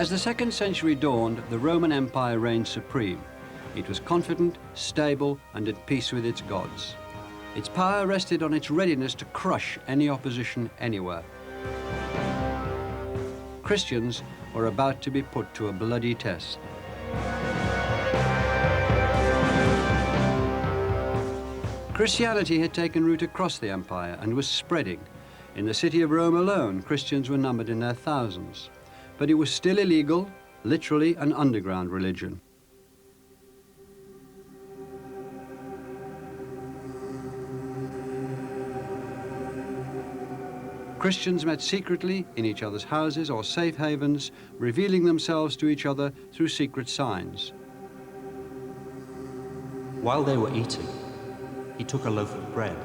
As the 2nd century dawned, the Roman Empire reigned supreme. It was confident, stable, and at peace with its gods. Its power rested on its readiness to crush any opposition anywhere. Christians were about to be put to a bloody test. Christianity had taken root across the empire and was spreading. In the city of Rome alone, Christians were numbered in their thousands. But it was still illegal, literally an underground religion. Christians met secretly in each other's houses or safe havens, revealing themselves to each other through secret signs. While they were eating, he took a loaf of bread.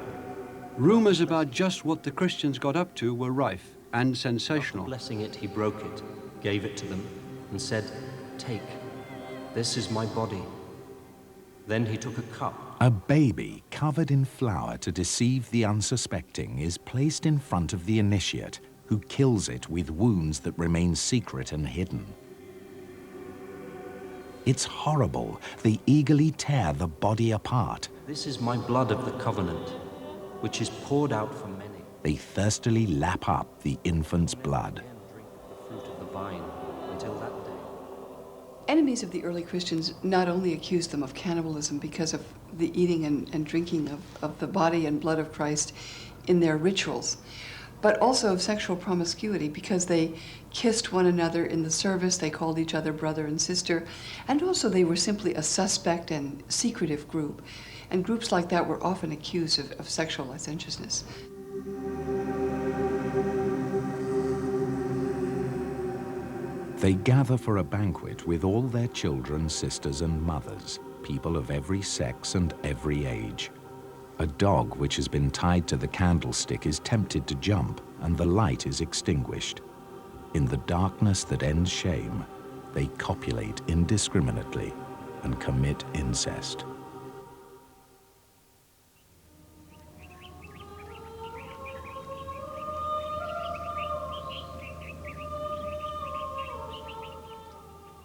Rumors about just what the Christians got up to were rife and sensational. After blessing it, he broke it, gave it to them, and said, "Take, this is my body." Then he took a cup. A baby covered in flour to deceive the unsuspecting is placed in front of the initiate, who kills it with wounds that remain secret and hidden. It's horrible. They eagerly tear the body apart. "This is my blood of the covenant, which is poured out for many." They thirstily lap up the infant's blood. Drink the fruit of the vine until that day. Enemies of the early Christians not only accused them of cannibalism because of the eating and drinking of the body and blood of Christ in their rituals, but also of sexual promiscuity because they kissed one another in the service, they called each other brother and sister, and also they were simply a suspect and secretive group. And groups like that were often accused of sexual licentiousness. They gather for a banquet with all their children, sisters, and mothers, people of every sex and every age. A dog which has been tied to the candlestick is tempted to jump, and the light is extinguished. In the darkness that ends shame, they copulate indiscriminately and commit incest.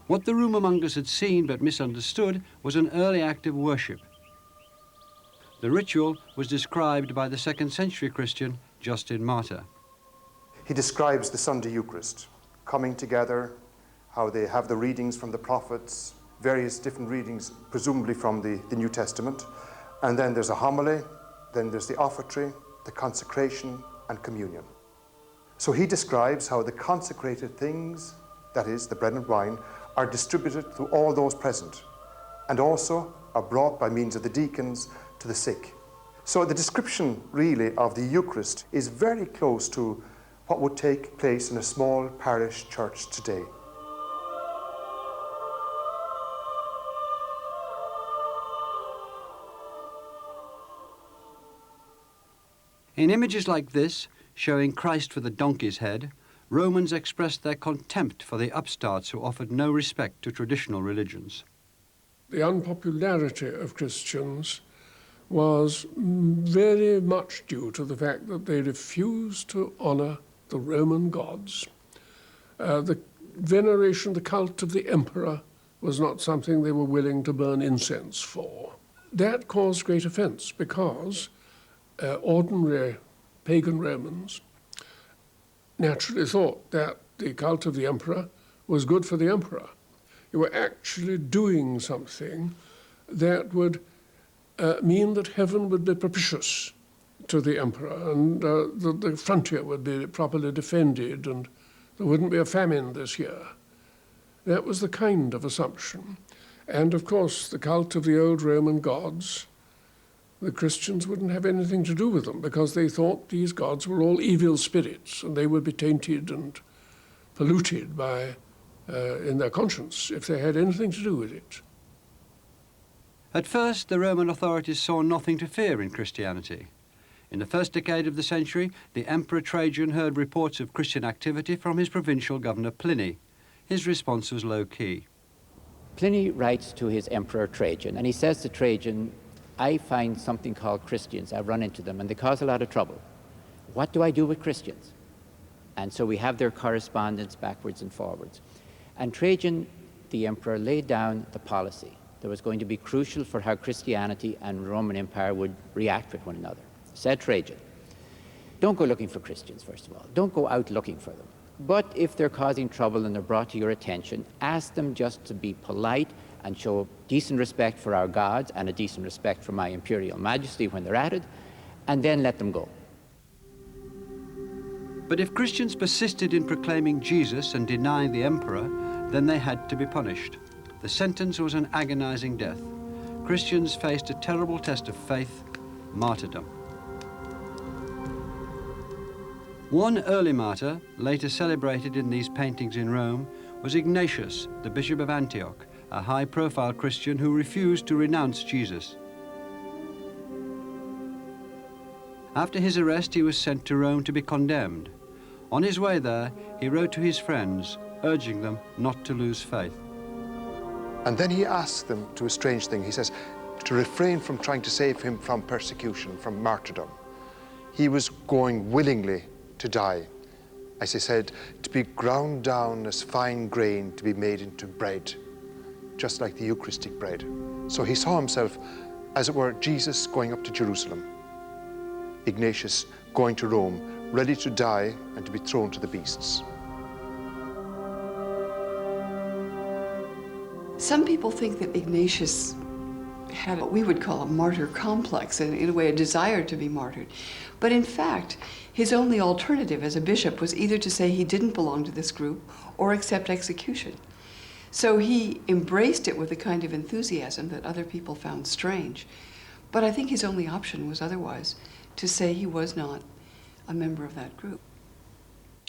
What the rumourmongers had seen but misunderstood was an early act of worship. The ritual was described by the 2nd century Christian Justin Martyr. He describes the Sunday Eucharist, coming together, how they have the readings from the prophets, various different readings, presumably from the New Testament, and then there's a homily, then there's the offertory, the consecration, and communion. So he describes how the consecrated things, that is, the bread and wine, are distributed to all those present, and also are brought by means of the deacons to the sick. So the description, really, of the Eucharist is very close to what would take place in a small parish church today. In images like this, showing Christ with a donkey's head, Romans expressed their contempt for the upstarts who offered no respect to traditional religions. The unpopularity of Christians was very much due to the fact that they refused to honor the Roman gods. The veneration, the cult of the emperor, was not something they were willing to burn incense for. That caused great offense because ordinary pagan Romans naturally thought that the cult of the emperor was good for the emperor. You were actually doing something that would mean that heaven would be propitious to the emperor, and the frontier would be properly defended, and there wouldn't be a famine this year. That was the kind of assumption. And of course, the cult of the old Roman gods, the Christians wouldn't have anything to do with them because they thought these gods were all evil spirits and they would be tainted and polluted by, in their conscience if they had anything to do with it. At first, the Roman authorities saw nothing to fear in Christianity. In the first decade of the century, the Emperor Trajan heard reports of Christian activity from his provincial governor Pliny. His response was low-key. Pliny writes to his Emperor Trajan, and he says to Trajan, "I find something called Christians. I've run into them, and they cause a lot of trouble. What do I do with Christians?" And so we have their correspondence backwards and forwards. And Trajan, the emperor, laid down the policy that was going to be crucial for how Christianity and Roman Empire would react with one another. Said Trajan, don't go looking for Christians, first of all. Don't go out looking for them. But if they're causing trouble and they're brought to your attention, ask them just to be polite and show decent respect for our gods and a decent respect for my imperial majesty when they're at it, and then let them go. But if Christians persisted in proclaiming Jesus and denying the emperor, then they had to be punished. The sentence was an agonizing death. Christians faced a terrible test of faith, martyrdom. One early martyr, later celebrated in these paintings in Rome, was Ignatius, the Bishop of Antioch, a high-profile Christian who refused to renounce Jesus. After his arrest, he was sent to Rome to be condemned. On his way there, he wrote to his friends, urging them not to lose faith. And then he asks them to a strange thing. He says to refrain from trying to save him from persecution, from martyrdom. He was going willingly to die. As he said, to be ground down as fine grain to be made into bread, just like the Eucharistic bread. So he saw himself, as it were, Jesus going up to Jerusalem, Ignatius going to Rome, ready to die and to be thrown to the beasts. Some people think that Ignatius had what we would call a martyr complex, and in a way a desire to be martyred. But in fact, his only alternative as a bishop was either to say he didn't belong to this group or accept execution. So he embraced it with a kind of enthusiasm that other people found strange. But I think his only option was otherwise, to say he was not a member of that group.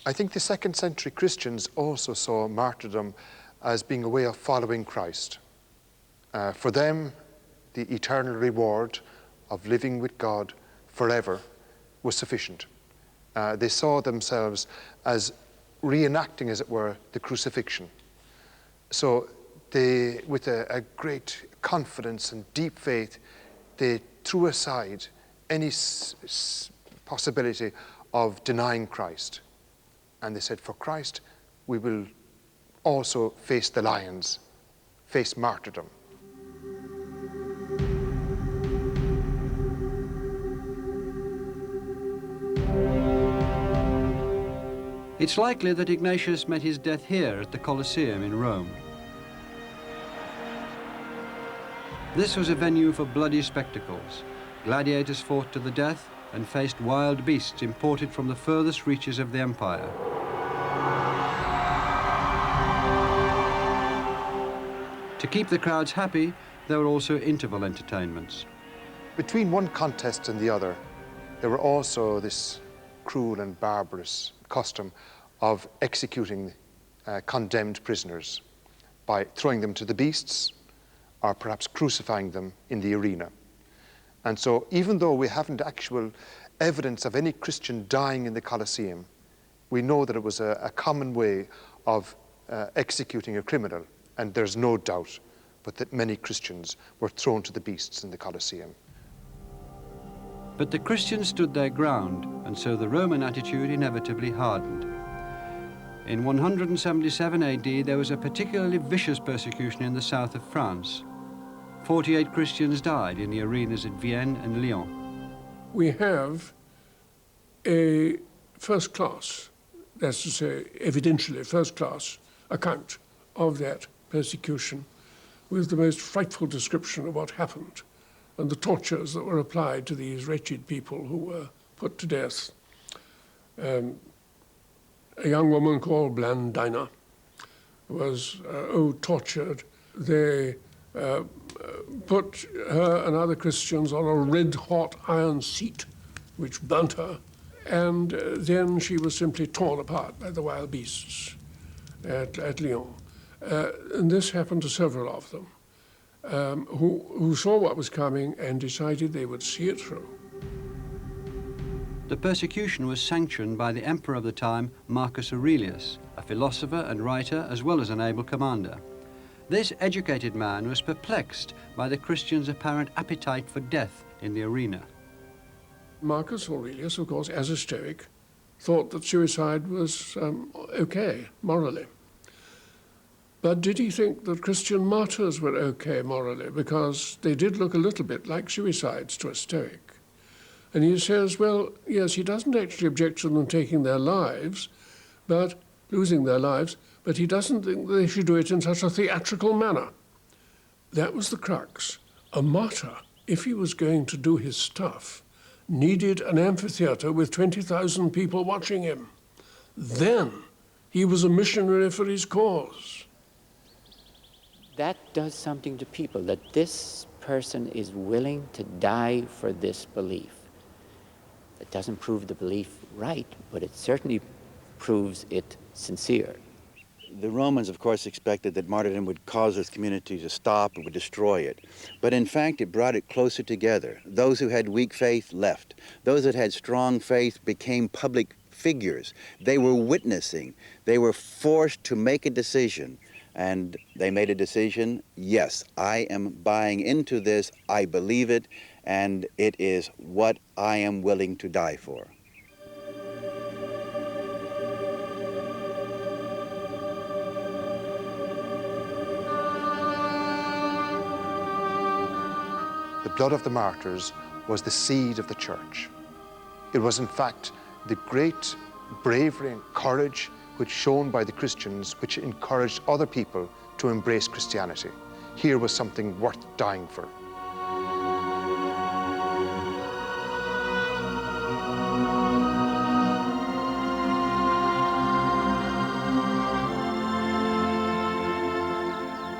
I think the second century Christians also saw martyrdom as being a way of following Christ. For them, the eternal reward of living with God forever was sufficient. They saw themselves as reenacting, as it were, the crucifixion. So they, with a great confidence and deep faith, they threw aside any possibility of denying Christ. And they said, for Christ, we will also face the lions, face martyrdom. It's likely that Ignatius met his death here at the Colosseum in Rome. This was a venue for bloody spectacles. Gladiators fought to the death and faced wild beasts imported from the furthest reaches of the empire. To keep the crowds happy, there were also interval entertainments. Between one contest and the other, there were also this cruel and barbarous custom of executing condemned prisoners by throwing them to the beasts or perhaps crucifying them in the arena. And so even though we haven't actual evidence of any Christian dying in the Colosseum, we know that it was a common way of executing a criminal, and there's no doubt but that many Christians were thrown to the beasts in the Colosseum. But the Christians stood their ground, and so the Roman attitude inevitably hardened. In 177 AD, there was a particularly vicious persecution in the south of France. 48 Christians died in the arenas at Vienne and Lyon. We have a first class, that's to say, evidentially first class account of that persecution with the most frightful description of what happened and the tortures that were applied to these wretched people who were put to death. A young woman called Blandina was tortured. They put her and other Christians on a red-hot iron seat, which burnt her, and then she was simply torn apart by the wild beasts at Lyon. And this happened to several of them, who saw what was coming and decided they would see it through. The persecution was sanctioned by the emperor of the time, Marcus Aurelius, a philosopher and writer as well as an able commander. This educated man was perplexed by the Christians' apparent appetite for death in the arena. Marcus Aurelius, of course, as a Stoic, thought that suicide was okay, morally. But did he think that Christian martyrs were okay morally? Because they did look a little bit like suicides to a Stoic. And he says, well, yes, he doesn't actually object to them taking their lives, but losing their lives, but he doesn't think they should do it in such a theatrical manner. That was the crux. A martyr, if he was going to do his stuff, needed an amphitheater with 20,000 people watching him. Then he was a missionary for his cause. That does something to people, that this person is willing to die for this belief. It doesn't prove the belief right, but it certainly proves it sincere. The Romans, of course, expected that martyrdom would cause this community to stop, it would destroy it. But in fact, it brought it closer together. Those who had weak faith left. Those that had strong faith became public figures. They were witnessing. They were forced to make a decision. And they made a decision, yes, I am buying into this, I believe it, and it is what I am willing to die for. The blood of the martyrs was the seed of the church. It was, in fact, the great bravery and courage which shown by the Christians, which encouraged other people to embrace Christianity. Here was something worth dying for.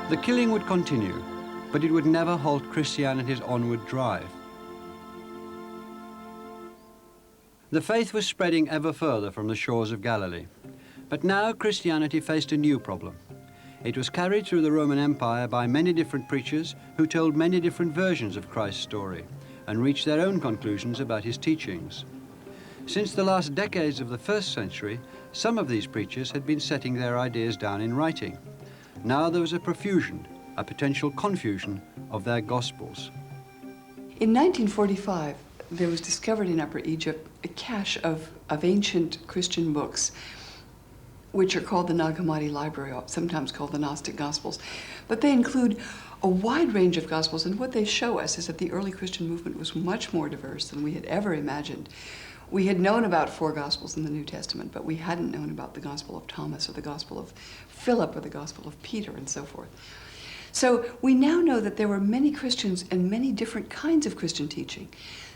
The killing would continue, but it would never halt Christianity's onward drive. The faith was spreading ever further from the shores of Galilee. But now Christianity faced a new problem. It was carried through the Roman Empire by many different preachers who told many different versions of Christ's story and reached their own conclusions about his teachings. Since the last decades of the 1st century, some of these preachers had been setting their ideas down in writing. Now there was a profusion, a potential confusion of their gospels. In 1945, there was discovered in Upper Egypt a cache of ancient Christian books, which are called the Nag Hammadi Library, sometimes called the Gnostic Gospels. But they include a wide range of Gospels, and what they show us is that the early Christian movement was much more diverse than we had ever imagined. We had known about 4 Gospels in the New Testament, but we hadn't known about the Gospel of Thomas or the Gospel of Philip or the Gospel of Peter and so forth. So we now know that there were many Christians and many different kinds of Christian teaching.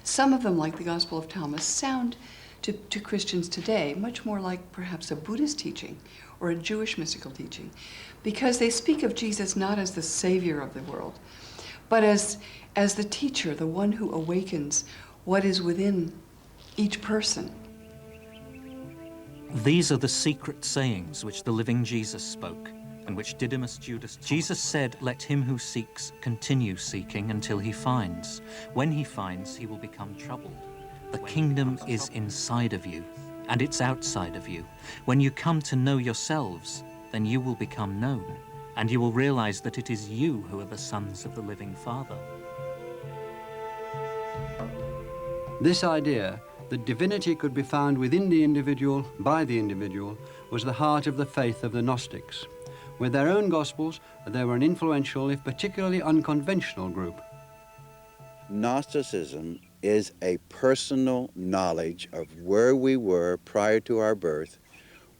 Some of them, like the Gospel of Thomas, sound to Christians today much more like perhaps a Buddhist teaching or a Jewish mystical teaching, because they speak of Jesus not as the Savior of the world, but as the teacher, the one who awakens what is within each person. These are the secret sayings which the living Jesus spoke, and which Didymus Judas taught. Jesus said, "Let him who seeks continue seeking until he finds. When he finds, he will become troubled. The kingdom is inside of you, and it's outside of you. When you come to know yourselves, then you will become known, and you will realize that it is you who are the sons of the living Father." This idea that divinity could be found within the individual, by the individual, was the heart of the faith of the Gnostics. With their own Gospels, they were an influential, if particularly unconventional group. Gnosticism is a personal knowledge of where we were prior to our birth,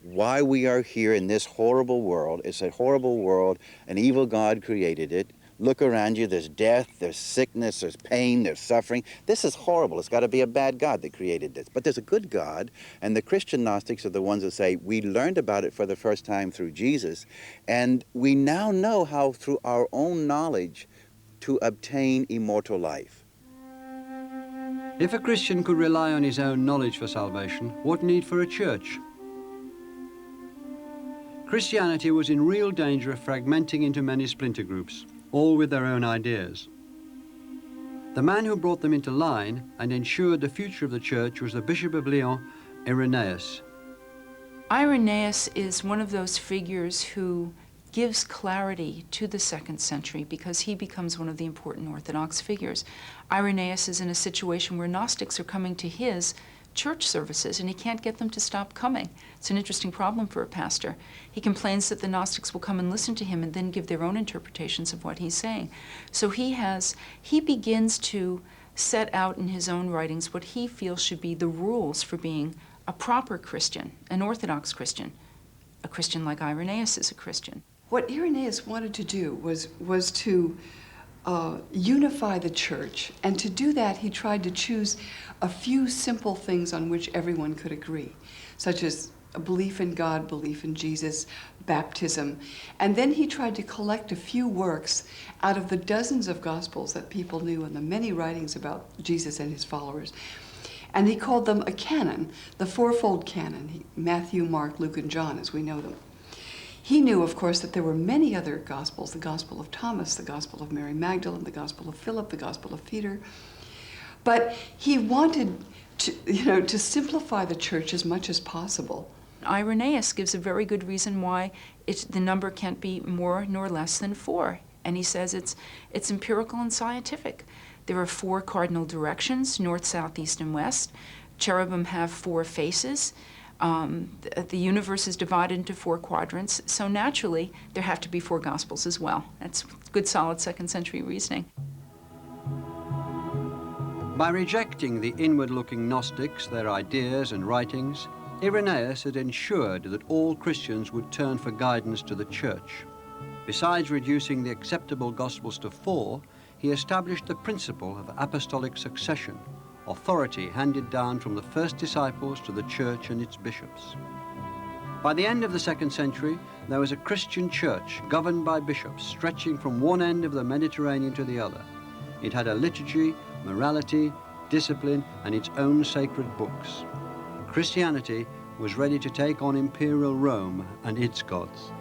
why we are here in this horrible world. It's a horrible world, an evil God created it. Look around you, there's death, there's sickness, there's pain, there's suffering. This is horrible. It's got to be a bad God that created this. But there's a good God, and the Christian Gnostics are the ones that say, we learned about it for the first time through Jesus, and we now know how, through our own knowledge, to obtain immortal life. If a Christian could rely on his own knowledge for salvation, what need for a church? Christianity was in real danger of fragmenting into many splinter groups, all with their own ideas. The man who brought them into line and ensured the future of the church was the Bishop of Lyon, Irenaeus. Irenaeus is one of those figures who gives clarity to the 2nd century because he becomes one of the important Orthodox figures. Irenaeus is in a situation where Gnostics are coming to his church services, and he can't get them to stop coming. It's an interesting problem for a pastor. He complains that the Gnostics will come and listen to him and then give their own interpretations of what he's saying. So he begins to set out in his own writings what he feels should be the rules for being a proper Christian, an Orthodox Christian, a Christian like Irenaeus is a Christian. What Irenaeus wanted to do was to unify the church, and to do that he tried to choose a few simple things on which everyone could agree, such as a belief in God, belief in Jesus, baptism. And then he tried to collect a few works out of the dozens of Gospels that people knew and the many writings about Jesus and his followers. And he called them a canon, the fourfold canon, Matthew, Mark, Luke, and John as we know them. He knew, of course, that there were many other Gospels, the Gospel of Thomas, the Gospel of Mary Magdalene, the Gospel of Philip, the Gospel of Peter. But he wanted to simplify the church as much as possible. Irenaeus gives a very good reason why the number can't be more nor less than 4. And he says it's empirical and scientific. There are 4 cardinal directions, north, south, east, and west. Cherubim have 4 faces. The universe is divided into 4 quadrants, so naturally there have to be 4 Gospels as well. That's good, solid 2nd century reasoning. By rejecting the inward-looking Gnostics, their ideas and writings, Irenaeus had ensured that all Christians would turn for guidance to the Church. Besides reducing the acceptable Gospels to 4, he established the principle of apostolic succession, authority handed down from the first disciples to the Church and its bishops. By the end of the 2nd century, there was a Christian church governed by bishops stretching from one end of the Mediterranean to the other. It had a liturgy, morality, discipline, and its own sacred books. Christianity was ready to take on imperial Rome and its gods.